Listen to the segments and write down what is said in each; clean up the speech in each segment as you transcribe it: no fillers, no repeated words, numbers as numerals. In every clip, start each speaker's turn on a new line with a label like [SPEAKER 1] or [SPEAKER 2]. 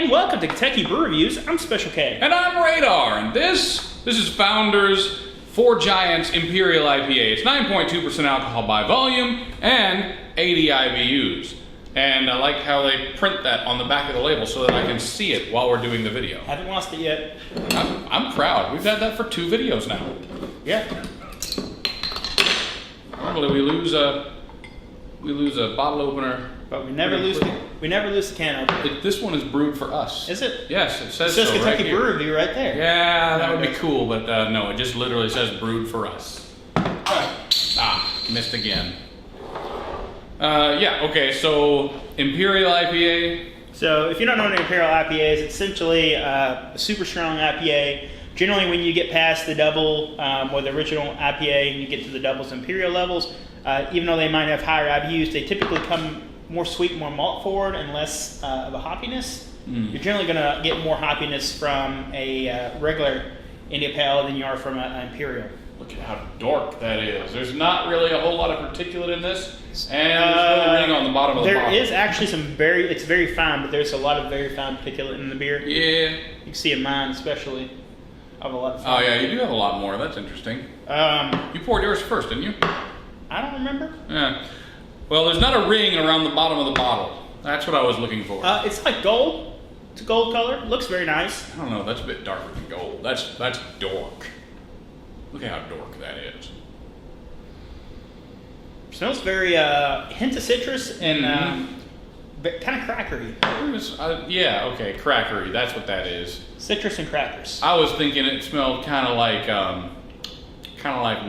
[SPEAKER 1] and welcome to Kentucky Brew Reviews. I'm Special K.
[SPEAKER 2] And I'm Radar, and this is Founders 4 Giants Imperial IPA. It's 9.2% alcohol by volume and 80 IBUs. And I like how they print that on the back of the label so that I can see it while we're doing the video.
[SPEAKER 1] Haven't lost it yet.
[SPEAKER 2] I'm proud. We've had that for 2 videos now.
[SPEAKER 1] Yeah.
[SPEAKER 2] Normally we lose a bottle opener.
[SPEAKER 1] But we never lose the can opener.
[SPEAKER 2] This one is brewed for us.
[SPEAKER 1] Is it?
[SPEAKER 2] Yes, it says
[SPEAKER 1] It says
[SPEAKER 2] so
[SPEAKER 1] Kentucky
[SPEAKER 2] right
[SPEAKER 1] Brew
[SPEAKER 2] here.
[SPEAKER 1] Review right there.
[SPEAKER 2] Yeah, that would be cool, but no, it just literally says brewed for us. Missed again. Yeah, okay, so Imperial IPA.
[SPEAKER 1] So if you don't know what an Imperial IPA is, it's essentially a super strong IPA. Generally when you get past the double or the original IPA and you get to the doubles Imperial levels, even though they might have higher IBUs, they typically come more sweet, more malt forward, and less of a hoppiness. You're generally going to get more hoppiness from a regular India Pale than you are from an Imperial.
[SPEAKER 2] Look at how dark that is. There's not really a whole lot of particulate in this, and there's no ring on the bottom of the bottle.
[SPEAKER 1] There is actually it's very fine, but there's a lot of very fine particulate in the beer.
[SPEAKER 2] Yeah.
[SPEAKER 1] You can see in mine especially. I have a lot of
[SPEAKER 2] Oh yeah, you do have a lot more. That's interesting. You poured yours first, didn't you?
[SPEAKER 1] I don't remember.
[SPEAKER 2] Yeah. Well, there's not a ring around the bottom of the bottle. That's what I was looking for.
[SPEAKER 1] It's like gold. It's a gold color. Looks very nice.
[SPEAKER 2] I don't know. That's a bit darker than gold. That's dork. Look at how dork that is.
[SPEAKER 1] Smells very hint of citrus and kind of crackery.
[SPEAKER 2] Yeah, okay, crackery. That's what that is.
[SPEAKER 1] Citrus and crackers.
[SPEAKER 2] I was thinking it smelled kind of like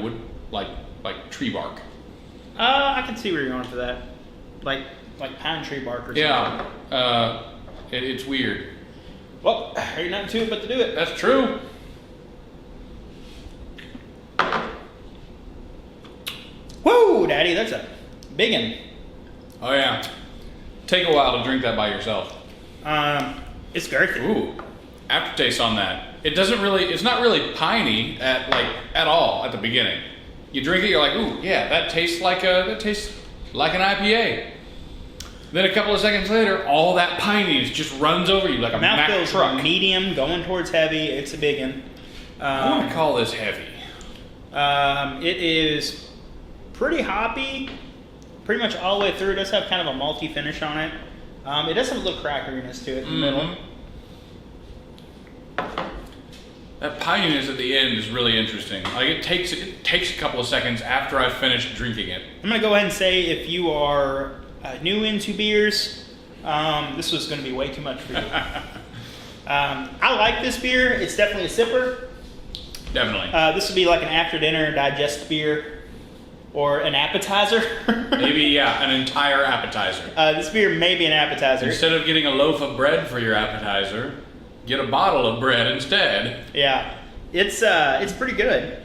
[SPEAKER 2] wood, like tree bark.
[SPEAKER 1] I can see where you're going for that. Like pine tree bark or something.
[SPEAKER 2] Yeah. It's weird.
[SPEAKER 1] Well, there ain't nothing to it but to do it.
[SPEAKER 2] That's true.
[SPEAKER 1] Whoa, Daddy, that's a big one.
[SPEAKER 2] Oh yeah. Take a while to drink that by yourself.
[SPEAKER 1] It's girthy.
[SPEAKER 2] Ooh, aftertaste on that. It's not really piney at all at the beginning. You drink it, you're like, ooh, yeah, that tastes like an IPA. Then a couple of seconds later, all that pininess just runs over you like a
[SPEAKER 1] Mouth
[SPEAKER 2] Mack
[SPEAKER 1] feels
[SPEAKER 2] truck.
[SPEAKER 1] medium, going towards heavy. It's a big one.
[SPEAKER 2] I want to call this heavy.
[SPEAKER 1] It is pretty hoppy, pretty much all the way through. It does have kind of a malty finish on it. It does have a little crackeriness to it in the middle.
[SPEAKER 2] That pininess at the end is really interesting. Like it takes a couple of seconds after I've finished drinking it.
[SPEAKER 1] I'm gonna go ahead and say if you are new into beers, this was gonna be way too much for you. I like this beer. It's definitely a sipper.
[SPEAKER 2] Definitely.
[SPEAKER 1] This would be like an after dinner digest beer or an appetizer.
[SPEAKER 2] Maybe, yeah, an entire appetizer.
[SPEAKER 1] This beer may be an appetizer.
[SPEAKER 2] Instead of getting a loaf of bread for your appetizer, get a bottle of bread instead.
[SPEAKER 1] Yeah, it's pretty good.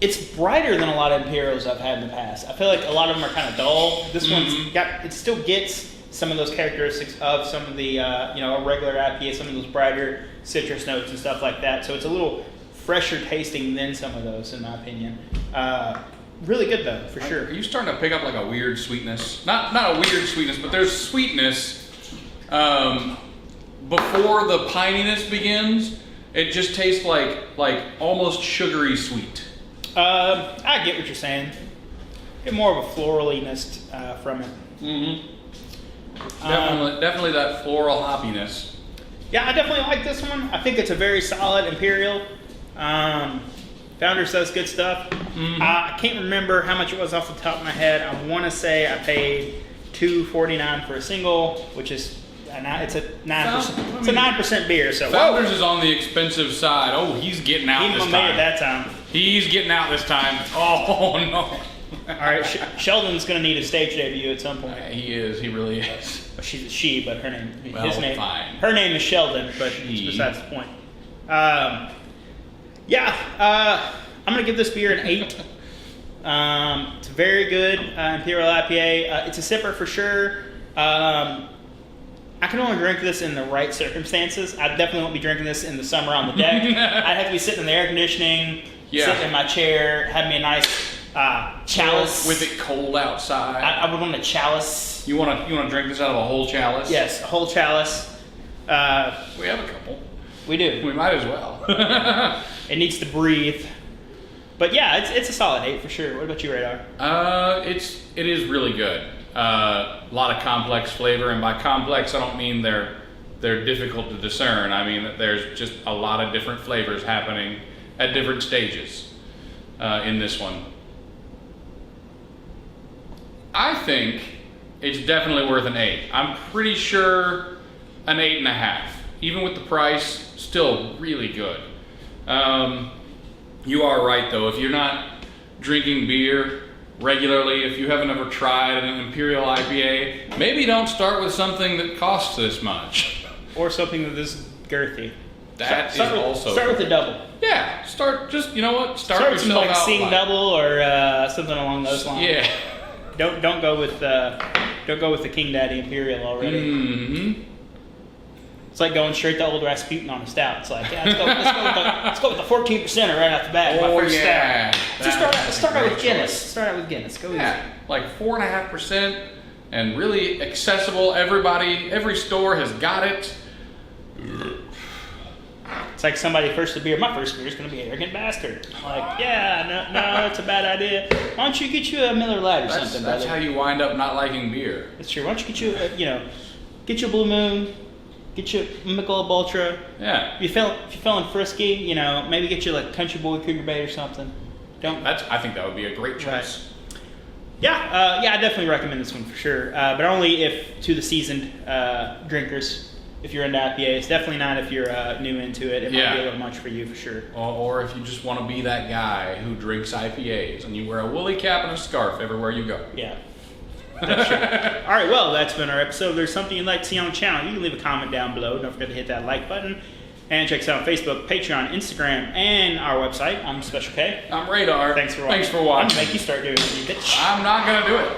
[SPEAKER 1] It's brighter than a lot of Imperials I've had in the past. I feel like a lot of them are kind of dull. This it still gets some of those characteristics of some of the a regular IPA, some of those brighter citrus notes and stuff like that. So it's a little fresher tasting than some of those, in my opinion. Really good though, for sure.
[SPEAKER 2] Are you starting to pick up like a weird sweetness? Not a weird sweetness, but there's sweetness before the pininess begins. It just tastes like almost sugary sweet.
[SPEAKER 1] I get what you're saying. Get more of a floraliness from it.
[SPEAKER 2] Definitely that floral hoppiness.
[SPEAKER 1] Yeah, I definitely like this one. I think it's a very solid Imperial. Founders does good stuff. I can't remember how much it was off the top of my head. I want to say I paid $2.49 for a single, which is it's a 9%. It's a 9% beer. So
[SPEAKER 2] Founders is on the expensive side. Oh, he's getting out this time.
[SPEAKER 1] Made it that time.
[SPEAKER 2] He's getting out this time. Oh no!
[SPEAKER 1] All right, Sheldon's going to need a stage debut at some point.
[SPEAKER 2] He is. He really is.
[SPEAKER 1] Well, she's a she, but her name,
[SPEAKER 2] fine.
[SPEAKER 1] Her name is Sheldon, but it's besides the point. I'm going to give this beer an 8. It's a very good Imperial IPA. It's a sipper for sure. I can only drink this in the right circumstances. I definitely won't be drinking this in the summer on the deck. I'd have to be sitting in the air conditioning, sitting in my chair, having me a nice Chalice.
[SPEAKER 2] With it cold outside.
[SPEAKER 1] I would want a chalice.
[SPEAKER 2] You want to drink this out of a whole chalice?
[SPEAKER 1] Yes, a whole chalice.
[SPEAKER 2] We have a couple.
[SPEAKER 1] We do.
[SPEAKER 2] We might as well.
[SPEAKER 1] It needs to breathe. But yeah, it's a solid 8 for sure. What about you, Radar?
[SPEAKER 2] It is really good. A lot of complex flavor, and by complex I don't mean they're difficult to discern. I mean that there's just a lot of different flavors happening at different stages in this one. I think it's definitely worth an 8. I'm pretty sure an 8.5. Even with the price, still really good. You are right though, if you're not drinking beer regularly, if you haven't ever tried an Imperial IPA, maybe don't start with something that costs this much.
[SPEAKER 1] Or something that is girthy.
[SPEAKER 2] Start
[SPEAKER 1] with a double.
[SPEAKER 2] Yeah, start with
[SPEAKER 1] some
[SPEAKER 2] yourself
[SPEAKER 1] like
[SPEAKER 2] out
[SPEAKER 1] Sing
[SPEAKER 2] light.
[SPEAKER 1] double or something along those lines.
[SPEAKER 2] Yeah.
[SPEAKER 1] Don't go with the King Daddy Imperial already.
[SPEAKER 2] Mm-hmm.
[SPEAKER 1] It's like going straight to Old Rasputin on a stout. It's like, yeah, let's go with the 14% right off the bat.
[SPEAKER 2] Oh,
[SPEAKER 1] my first
[SPEAKER 2] yeah.
[SPEAKER 1] stout. Let's start out with Guinness. Start out with Guinness. Go
[SPEAKER 2] Yeah, like 4.5% and really accessible. Every store has got it.
[SPEAKER 1] It's like somebody first a beer. My first beer is going to be Arrogant Bastard. Like, yeah, no, that's a bad idea. Why don't you get you a Miller Lite or something?
[SPEAKER 2] That's how you wind up not liking beer.
[SPEAKER 1] That's true. Why don't you get you get you a Blue Moon, get you a Michelob Ultra.
[SPEAKER 2] Yeah.
[SPEAKER 1] If you feeling frisky, maybe get you like Country Boy Cougar Bait or something.
[SPEAKER 2] I think that would be a great choice.
[SPEAKER 1] Right. Yeah, I definitely recommend this one for sure. But only if to the seasoned drinkers. If you're into IPAs, definitely not if you're new into it. It might be a little much for you for sure.
[SPEAKER 2] Or if you just want to be that guy who drinks IPAs and you wear a woolly cap and a scarf everywhere you go.
[SPEAKER 1] Yeah. That's true. All right, well, that's been our episode. If there's something you'd like to see on the channel, you can leave a comment down below. Don't forget to hit that like button. And check us out on Facebook, Patreon, Instagram, and our website. I'm Special K.
[SPEAKER 2] I'm Radar.
[SPEAKER 1] Thanks for watching.
[SPEAKER 2] Thanks for
[SPEAKER 1] I'm
[SPEAKER 2] watching.
[SPEAKER 1] going to make you start doing it, you bitch.
[SPEAKER 2] I'm not going to do it.